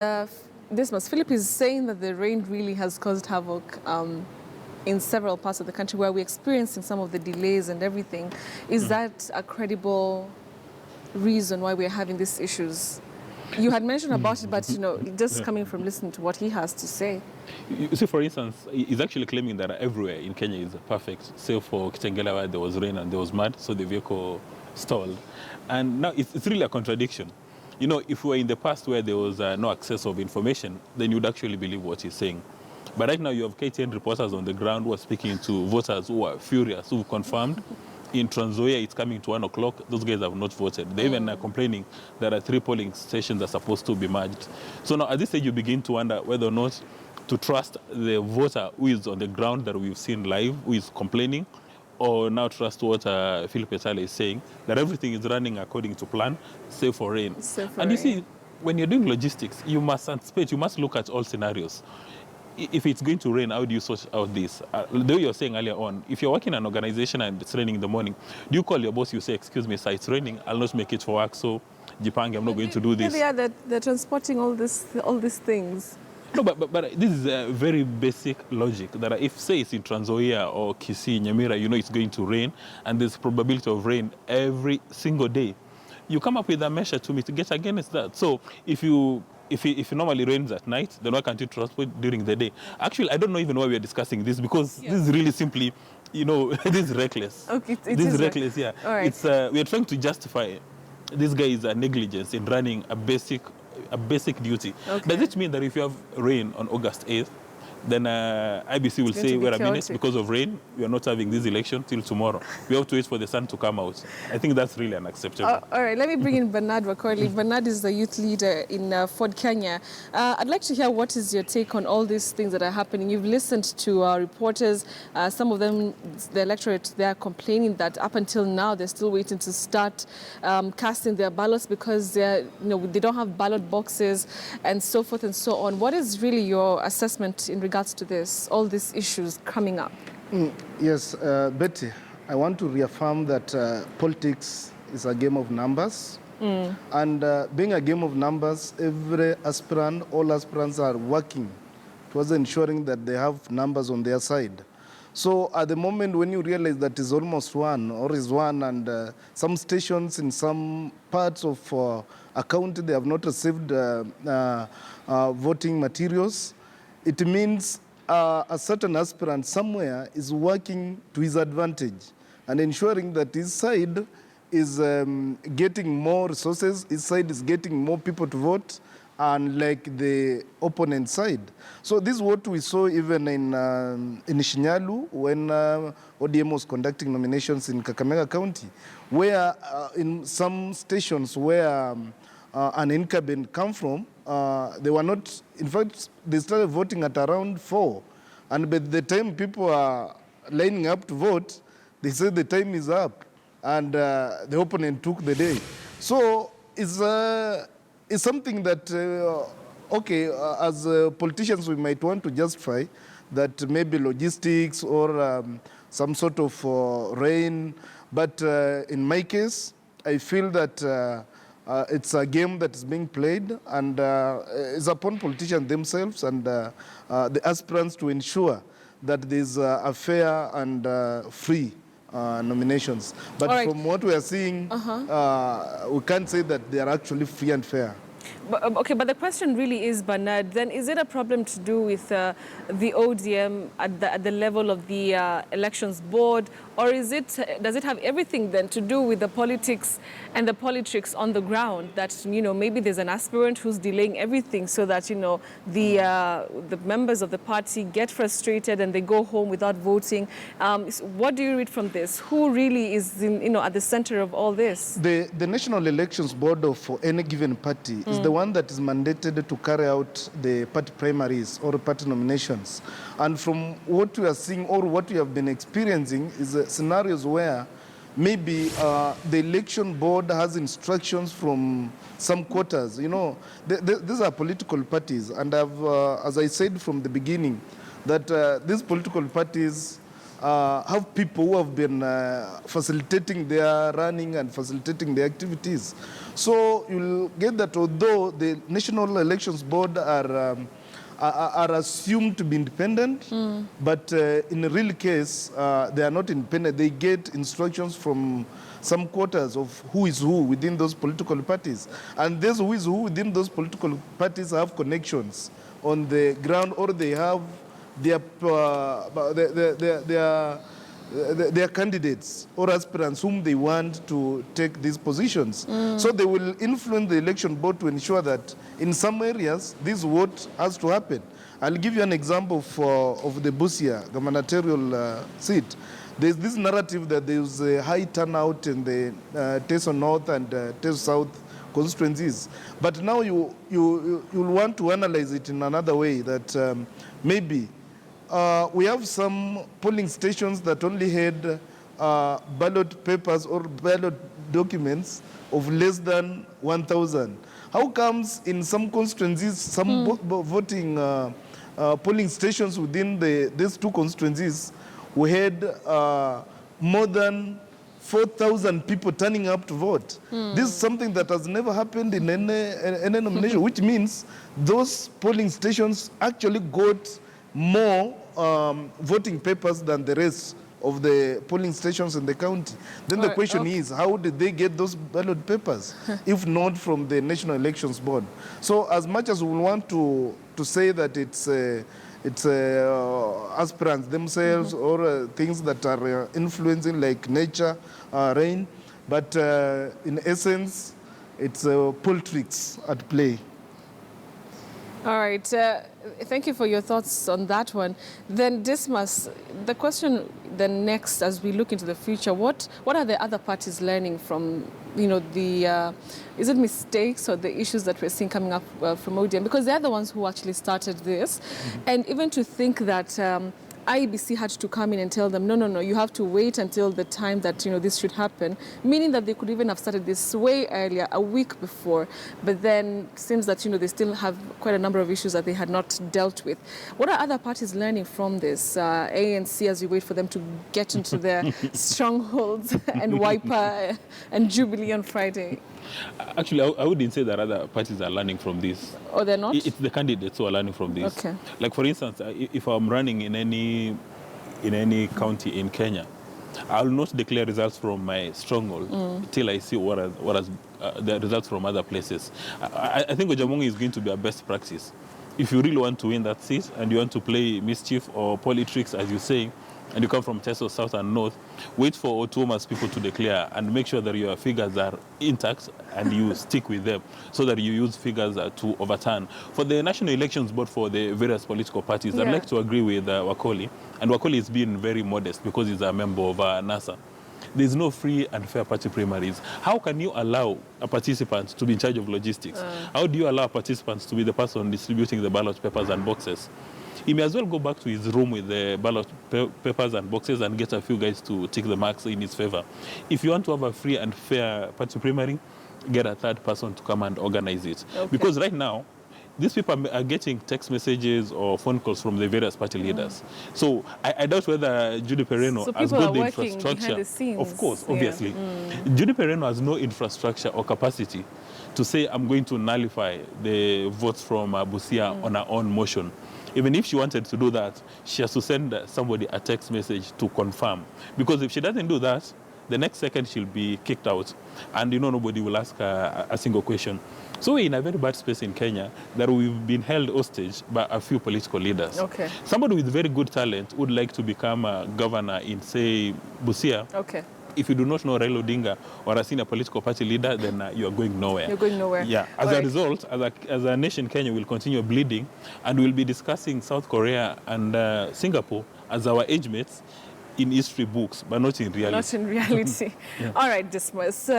Dismas, Philip is saying that the rain really has caused havoc in several parts of the country where we're experiencing some of the delays and everything. Is that a credible reason why we're having these issues? You had mentioned about it, but just coming from listening to what he has to say. You see, for instance, he's actually claiming that everywhere in Kenya is perfect, save for Kitengela where there was rain and there was mud, so the vehicle stalled. And now it's really a contradiction. If we were in the past where there was no access of information, then you'd actually believe what he's saying. But right now you have KTN reporters on the ground who are speaking to voters who are furious, who've confirmed in Trans Nzoia it's coming to 1 o'clock. Those guys have not voted. They even are complaining that 3 polling stations are supposed to be merged. So now at this stage you begin to wonder whether or not to trust the voter who is on the ground that we've seen live, who is complaining, or now trust what Philip Etale is saying, that everything is running according to plan, save for rain. You see, when you're doing logistics, you must anticipate, you must look at all scenarios. If it's going to rain, how do you sort out this? The way you're saying earlier on, if you're working in an organization and it's raining in the morning, do you call your boss, you say, excuse me, sir, it's raining, I'll not make it for work, so Jipange, I'm not going to do this. Yeah, they're transporting all these things. No, but this is a very basic logic that if, say, it's in Trans Nzoia or Kisii, Nyamira, it's going to rain, and there's probability of rain every single day. You come up with a measure to mitigate against that. So if it normally rains at night, then why can't you transport during the day? Actually, I don't know even why we are discussing this, because this is really simply, this is reckless. Okay, this is reckless, yeah. All right. We are trying to justify this guy's negligence in running a basic duty. Okay. Does it mean that if you have rain on August 8th, then IBC will say, wait a minute, because of rain, we are not having this election till tomorrow. We have to wait for the sun to come out. I think that's really unacceptable. All right, let me bring in Bernard Wakoli. Bernard is the youth leader in Ford Kenya. I'd like to hear what is your take on all these things that are happening. You've listened to reporters. Some of them, the electorate, they are complaining that up until now, they're still waiting to start casting their ballots because they don't have ballot boxes and so forth and so on. What is really your assessment in regards to this, all these issues coming up? Yes, Betty, I want to reaffirm that politics is a game of numbers. And being a game of numbers, every aspirant, all aspirants are working towards ensuring that they have numbers on their side. So at the moment when you realize that is almost one or is one, and some stations in some parts of a county, they have not received voting materials, it means a certain aspirant somewhere is working to his advantage and ensuring that his side is getting more resources, his side is getting more people to vote, unlike the opponent side. So this is what we saw even in Shinyalu when ODM was conducting nominations in Kakamega County, where in some stations where an incumbent come from, they were not, in fact, they started voting at around 4. And by the time people are lining up to vote, they said the time is up. And the opponent took the day. So it's something that, as politicians, we might want to justify that maybe logistics or some sort of rain. But in my case, I feel that it's a game that is being played, and it's upon politicians themselves and the aspirants to ensure that there's a fair and free nominations. But from what we are seeing, we can't say that they are actually free and fair. But the question really is, Bernard, then is it a problem to do with the ODM at the level of the elections board, or does it have everything then to do with the politics and the politics on the ground, that maybe there's an aspirant who's delaying everything so that the members of the party get frustrated and they go home without voting? What do you read from this? Who really is at the center of all this? The National Elections Board of any given party is the one that is mandated to carry out the party primaries or party nominations. And from what we are seeing or what we have been experiencing is scenarios where maybe the election board has instructions from some quarters. These are political parties, and I've, as I said from the beginning, that these political parties have people who have been facilitating their running and facilitating their activities. So you'll get that although the National Elections Board are assumed to be independent, but in a real case, they are not independent. They get instructions from some quarters of who is who within those political parties. And those who is who within those political parties have connections on the ground, or they have their candidates or aspirants whom they want to take these positions. So they will influence the election board to ensure that in some areas, this is what has to happen. I'll give you an example of the Busia gubernatorial seat. There's this narrative that there's a high turnout in the Teso North and Teso South constituencies. But now you'll want to analyze it in another way, that maybe we have some polling stations that only had ballot papers or ballot documents of less than 1,000. How comes in some constituencies, some voting polling stations within these two constituencies, we had more than 4,000 people turning up to vote? This is something that has never happened in any nomination, which means those polling stations actually got more voting papers than the rest of the polling stations in the county. Then the question is, how did they get those ballot papers, if not from the National Elections Board? So as much as we want to say that it's aspirants themselves or things that are influencing like nature, rain, but in essence, it's politics at play. All right. Thank you for your thoughts on that one. Then, Dismas, the question then next, as we look into the future, what are the other parties learning from, the, is it mistakes or the issues that we're seeing coming up from ODM? Because they're the ones who actually started this. And even to think that IEBC had to come in and tell them, no, you have to wait until the time that, this should happen, meaning that they could even have started this way earlier, a week before. But then it seems that, they still have quite a number of issues that they had not dealt with. What are other parties learning from this? ANC, as we wait for them to get into their strongholds, and Wiper and Jubilee on Friday? Actually, I wouldn't say that other parties are learning from this. Oh, they're not? It's the candidates who are learning from this. Okay. Like, for instance, if I'm running in any county in Kenya, I'll not declare results from my stronghold till I see what are the results from other places. I think Ojamongi is going to be a best practice. If you really want to win that seat and you want to play mischief or politics, as you say, and you come from Teso South and North, wait for Otuoma's people to declare and make sure that your figures are intact and you stick with them, so that you use figures to overturn. For the National Elections Board, for the various political parties, I'd like to agree with Wakoli. And Wakoli is being very modest because he's a member of NASA. There's no free and fair party primaries. How can you allow a participant to be in charge of logistics? How do you allow participants to be the person distributing the ballot papers and boxes? He may as well go back to his room with the ballot papers and boxes and get a few guys to tick the marks in his favor. If you want to have a free and fair party primary, get a third person to come and organize it. Okay. Because right now, these people are getting text messages or phone calls from the various party leaders. So I doubt whether Judy Pereno has got the infrastructure. The scenes. Of course, obviously. Judy Pereno has no infrastructure or capacity to say, I'm going to nullify the votes from Busia on her own motion. Even if she wanted to do that, she has to send somebody a text message to confirm. Because if she doesn't do that, the next second she'll be kicked out. And nobody will ask her a single question. So we're in a very bad space in Kenya that we've been held hostage by a few political leaders. Okay. Somebody with very good talent would like to become a governor in, say, Busia. Okay. If you do not know Raila Odinga or a senior political party leader, then you are going nowhere. You're going nowhere. Yeah. As a result, as a nation, Kenya will continue bleeding, and we'll be discussing South Korea and Singapore as our age mates in history books, but not in reality. Not in reality. All right, Dismas.